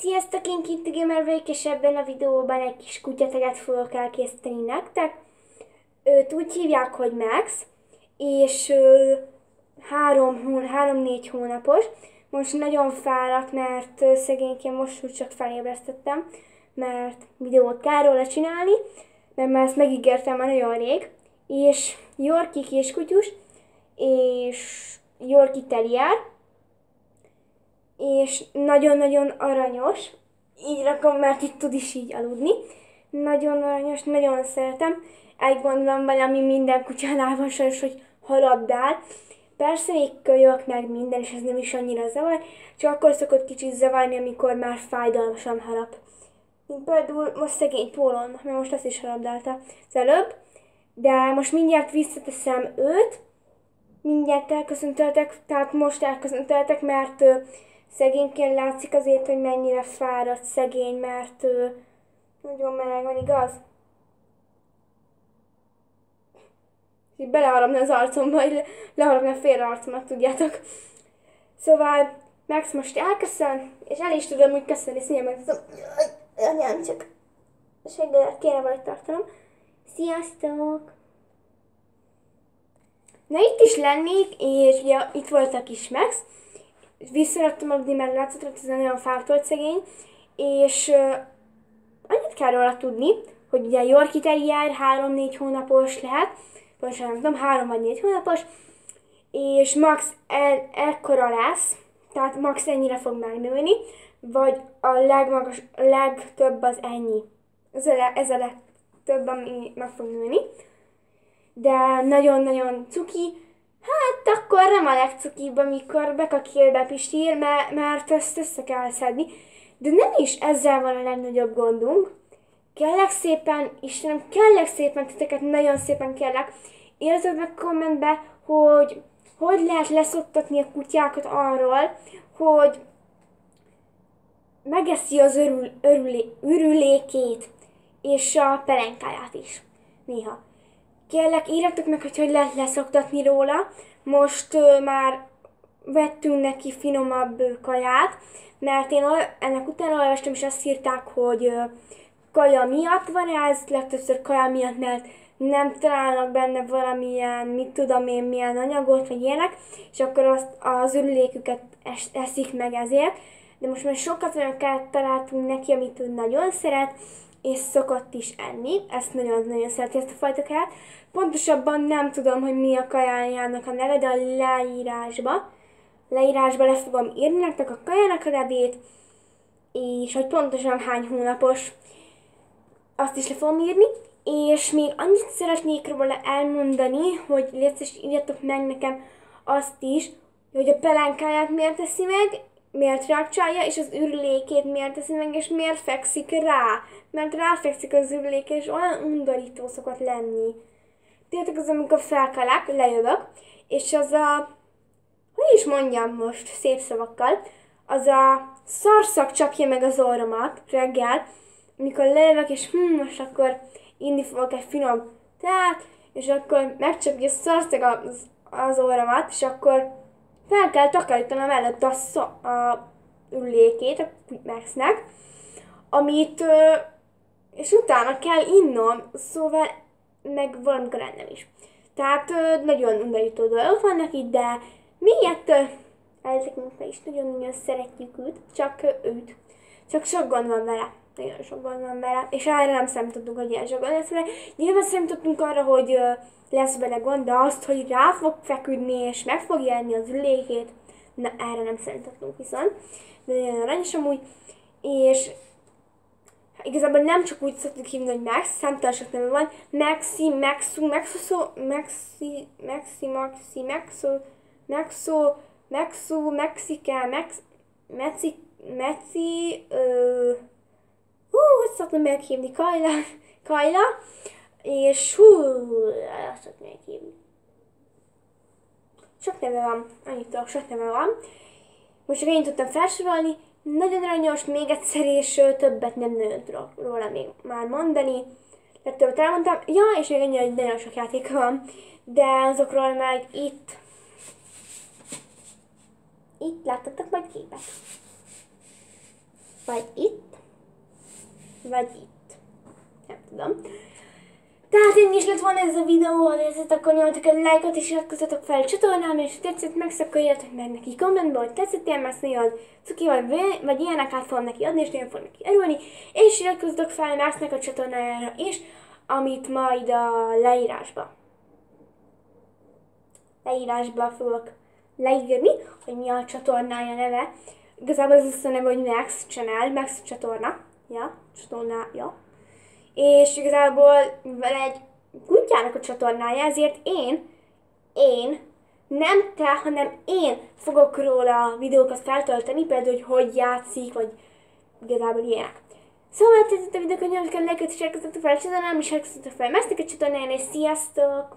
Sziasztok, én Kitty Gamer vagyok, és ebben a videóban egy kis kutyateget fogok elkészíteni nektek. Őt úgy hívják, hogy Max, és 3-4 hónapos. Most nagyon fáradt, mert szegényként most úgy csak felébresztettem, mert videót kell róla csinálni, mert már ezt megígértem már nagyon rég. És Yorkie kiskutyus, és Yorkie terrier, és nagyon-nagyon aranyos, így rakom, mert itt tud is így aludni. Nagyon aranyos, nagyon szeretem. Egy gond van valami minden kutyánál sajnos, hogy harabdál. Persze még kölyök meg minden, és ez nem is annyira zavar, csak akkor szokott kicsit zavarni, amikor már fájdalmasan harap. Mint például most szegény Pólon, mert most azt is harabdálta az előbb. De most mindjárt visszateszem őt, mindjárt elköszöntöltek, tehát most elköszöntöltek, mert szegényként látszik azért, hogy mennyire fáradt szegény, mert nagyon meleg van, igaz? Így beleharapna az arcomba, vagy leharapna félre arcomat, tudjátok. Szóval Max most elköszön, és el is tudom úgy köszönni, színjel meg tudom. Anyám, csak a seggedet kéne valahogy tartanom. Sziasztok! Na itt is lennék, és ugye itt volt a kis Max. Visszaraktam aludni, mert látszott, hogy ez nagyon fáradt volt szegény, és annyit kell róla tudni, hogy ugye Yorkie terrier 3-4 hónapos lehet, pontosan nem tudom, 3 vagy 4 hónapos, és max ekkora lesz, tehát max ennyire fog megnőni, vagy a legtöbb az ennyi. Ez a legtöbb, ami meg fog nőni. De nagyon-nagyon cuki. Hát akkor nem a legcukibb, amikor bekakil, bepisír, mert ezt össze kell szedni. De nem is ezzel van a legnagyobb gondunk. Kérlek szépen, Istenem, kérlek szépen, titeket nagyon szépen kérlek, írjatok meg kommentbe, hogy lehet leszoktatni a kutyákat arról, hogy megeszi az ürülékét, és a pelenkáját is, néha. Kérlek, írjatok meg, hogy lehet leszoktatni róla. Most már vettünk neki finomabb kaját, mert én ennek utána olvastam, és azt írták, hogy kaja miatt van ez, legtöbbször kaja miatt, mert nem találnak benne valamilyen, mit tudom én, milyen anyagot, vagy ilyenek, és akkor azt az ürüléküket eszik meg ezért. De most már sokat olyan kaját találtunk neki, amit ő nagyon szeret, és szokott is enni, ezt nagyon-nagyon szereti, ezt a fajta kaját. Pontosabban nem tudom, hogy mi a kajájának a neve, de a leírásba le fogom írni nektek a kajának a nevét, és hogy pontosan hány hónapos, azt is le fogom írni. És még annyit szeretnék róla elmondani, hogy légy írjatok meg nekem azt is, hogy a pelánkáját miért teszi meg, miért rákcsálja, és az ürülékét miért teszi meg, és miért fekszik rá. Mert ráfekszik az ürülékre, és olyan undorító szokott lenni. Tudjátok, az, amikor felkelek, lejövök, és az hogy is mondjam most szép szavakkal, az a szarszag csapja meg az orromat reggel, amikor lejövök, és most akkor inni fogok egy finom teát, és akkor megcsapja a szarszag az orromat, és akkor fel kell takarítanom előtt a ürülékét a Maxnek, amit, és utána kell innom, szóval meg valamikor ennem is. Tehát nagyon undorító dolgok vannak itt, de miért eltekintve is nagyon-nagyon szeretjük őt, csak sok gond van vele. Nagyon sok gond van vele, és erre nem számítottunk, hogy ilyen sok gond lesz vele. Nyilván számítottunk arra, hogy lesz vele gond, de azt, hogy rá fog feküdni, és meg fogja enni az ürülékét, na erre nem számítottunk viszont. De nagyon aranyos amúgy, és igazából nem csak úgy szoktuk hívni, hogy Max, számtalan sok neve van. Maxi, Maxu, Maxoso, Maxi, Maxi, Maxi, Maxo, Maxo, Maxu, Mexica, Meci, hogy szoktam meghívni? Kajla, és azt szoktam meghívni. Sok neve van, annyit tudok, sok neve van. Most csak én tudtam felsorolni, nagyon aranyos, még egyszer, és többet nem nagyon tudok róla még már mondani. Legtöbbet elmondtam, ja, és még ennyi, hogy nagyon sok játék van, de azokról meg itt láttatok majd képet. vagy itt, vagy itt. Nem tudom. Tehát ennyi is lett volna ez a videó, ha tetszett, akkor nyomjatok egy lájkot és iratkozzatok fel a csatornámra, és ha tetszett, megszakkoljatok meg neki kommentbe, hogy tetszettél, mert nagyon cuki vagy ilyeneket fogom neki adni, és nagyon fog neki örülni, és iratkozzatok fel Maxnek a csatornájára is, amit majd a leírásba fogok leírni, hogy mi a csatornája neve. Igazából ez az a neve, hogy Max Channel, Max csatorna. Csatornája. És igazából vele egy kutyának a csatornája, ezért nem te, hanem én fogok róla videókat feltölteni, például, hogy játszik, vagy igazából ilyenek. Szóval tetszett a videókat, nyomjatok a lájkot, és iratkozzatok fel a csatornámra, és iratkozzatok fel Maxnek a csatornájára, és sziasztok!